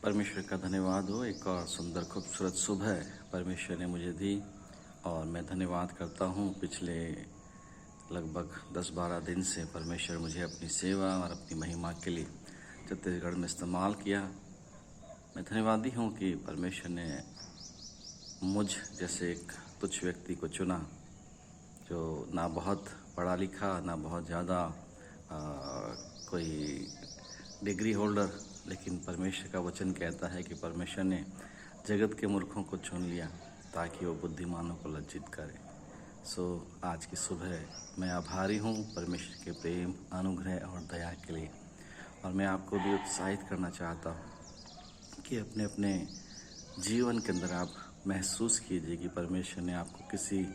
परमेश्वर का धन्यवाद हो। एक और सुंदर खूबसूरत सुबह परमेश्वर ने मुझे दी और मैं धन्यवाद करता हूँ। पिछले लगभग 10-12 दिन से परमेश्वर मुझे अपनी सेवा और अपनी महिमा के लिए छत्तीसगढ़ में इस्तेमाल किया। मैं धन्यवादी हूँ कि परमेश्वर ने मुझ जैसे एक तुच्छ व्यक्ति को चुना, जो ना बहुत पढ़ा लिखा, ना बहुत ज़्यादा कोई डिग्री होल्डर, लेकिन परमेश्वर का वचन कहता है कि परमेश्वर ने जगत के मूर्खों को चुन लिया ताकि वो बुद्धिमानों को लज्जित करे। आज की सुबह मैं आभारी हूँ परमेश्वर के प्रेम, अनुग्रह और दया के लिए। और मैं आपको भी उत्साहित करना चाहता हूँ कि अपने अपने जीवन के अंदर आप महसूस कीजिए कि परमेश्वर ने आपको किसी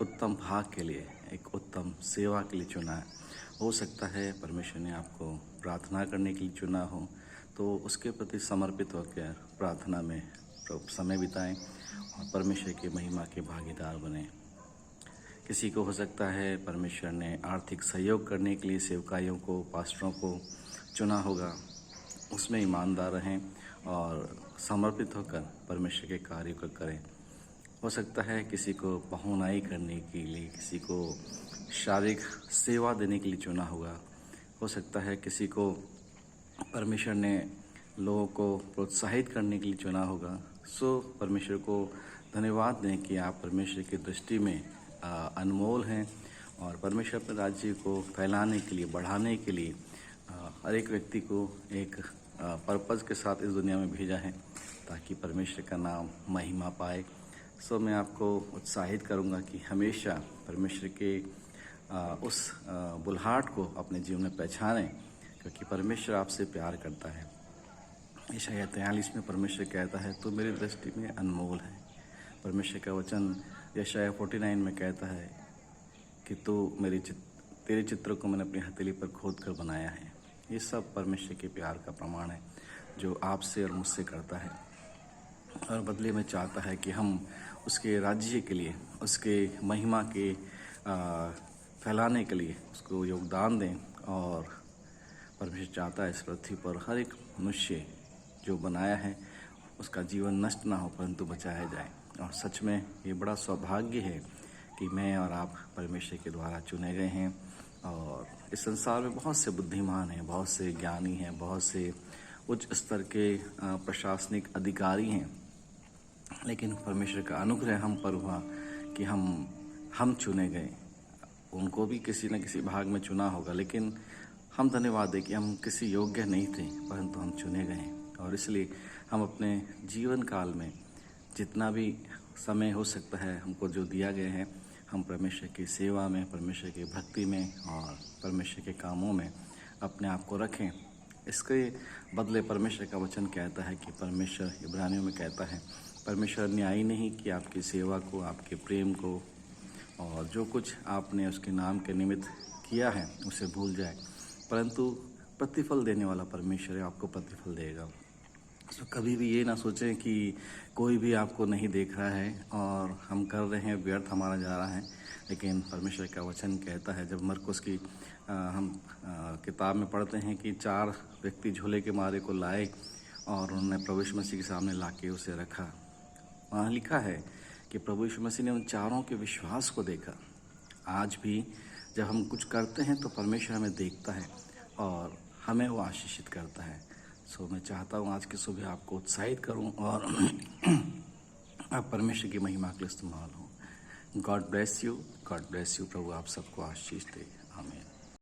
उत्तम भाग के लिए, एक उत्तम सेवा के लिए चुना है। हो सकता है परमेश्वर ने आपको प्रार्थना करने के लिए चुना हो, तो उसके प्रति समर्पित होकर प्रार्थना में समय बिताएं और परमेश्वर की महिमा के भागीदार बने। किसी को हो सकता है परमेश्वर ने आर्थिक सहयोग करने के लिए सेवकाइयों को, पास्टरों को चुना होगा। उसमें ईमानदार रहें और समर्पित होकर परमेश्वर के कार्य को करें। हो सकता है किसी को पहुनाई करने के लिए, किसी को शारीरिक सेवा देने के लिए चुना होगा। हो सकता है किसी को परमेश्वर ने लोगों को प्रोत्साहित करने के लिए चुना होगा। परमेश्वर को धन्यवाद दें कि आप परमेश्वर की दृष्टि में अनमोल हैं और परमेश्वर अपने राज्य को फैलाने के लिए, बढ़ाने के लिए हर एक व्यक्ति को एक पर्पज़ के साथ इस दुनिया में भेजा है ताकि परमेश्वर का नाम महिमा पाए। मैं आपको उत्साहित करूंगा कि हमेशा परमेश्वर के उस बुलाहट को अपने जीवन में पहचानें, क्योंकि परमेश्वर आपसे प्यार करता है। यशायाह 43 में परमेश्वर कहता है, तू मेरी दृष्टि में अनमोल है। परमेश्वर का वचन यशायाह 49 में कहता है कि तू तेरे चित्र को मैंने अपनी हथेली पर खोद कर बनाया है। ये सब परमेश्वर के प्यार का प्रमाण है जो आपसे और मुझसे करता है, और बदले में चाहता है कि हम उसके राज्य के लिए, उसके महिमा के फैलाने के लिए उसको योगदान दें। और परमेश्वर चाहता है इस पृथ्वी पर हर एक मनुष्य जो बनाया है उसका जीवन नष्ट ना हो परंतु बचाया जाए। और सच में ये बड़ा सौभाग्य है कि मैं और आप परमेश्वर के द्वारा चुने गए हैं। और इस संसार में बहुत से बुद्धिमान हैं, बहुत से ज्ञानी हैं, बहुत से उच्च स्तर के प्रशासनिक अधिकारी हैं, लेकिन परमेश्वर का अनुग्रह हम पर हुआ कि हम चुने गए। उनको भी किसी न किसी भाग में चुना होगा, लेकिन हम धन्यवाद दें कि हम किसी योग्य नहीं थे परंतु हम चुने गए। और इसलिए हम अपने जीवन काल में जितना भी समय हो सकता है हमको जो दिया गया है, हम परमेश्वर की सेवा में, परमेश्वर की भक्ति में और परमेश्वर के कामों में अपने आप को रखें। इसके बदले परमेश्वर का वचन कहता है कि परमेश्वर, इब्रानियों में कहता है, परमेश्वर न्यायी नहीं कि आपकी सेवा को, आपके प्रेम को और जो कुछ आपने उसके नाम के निमित्त किया है उसे भूल जाए, परंतु प्रतिफल देने वाला परमेश्वर आपको प्रतिफल देगा। कभी भी ये ना सोचें कि कोई भी आपको नहीं देख रहा है और हम कर रहे हैं, व्यर्थ हमारा जा रहा है। लेकिन परमेश्वर का वचन कहता है, जब मरकुस की हम किताब में पढ़ते हैं कि 4 व्यक्ति झूले के मारे को लाए और उन्होंने प्रभु यीशु मसीह के सामने लाके उसे रखा। वहाँ लिखा है कि प्रभु यीशु मसीह ने उन चारों के विश्वास को देखा। आज भी जब हम कुछ करते हैं तो परमेश्वर हमें देखता है और हमें वो आशीषित करता है। मैं चाहता हूँ आज की सुबह आपको उत्साहित करूँ और आप परमेश्वर की महिमा के लिए इस्तेमाल हो। God bless you, God bless you. प्रभु आप सबको आशीष दे। आमीन।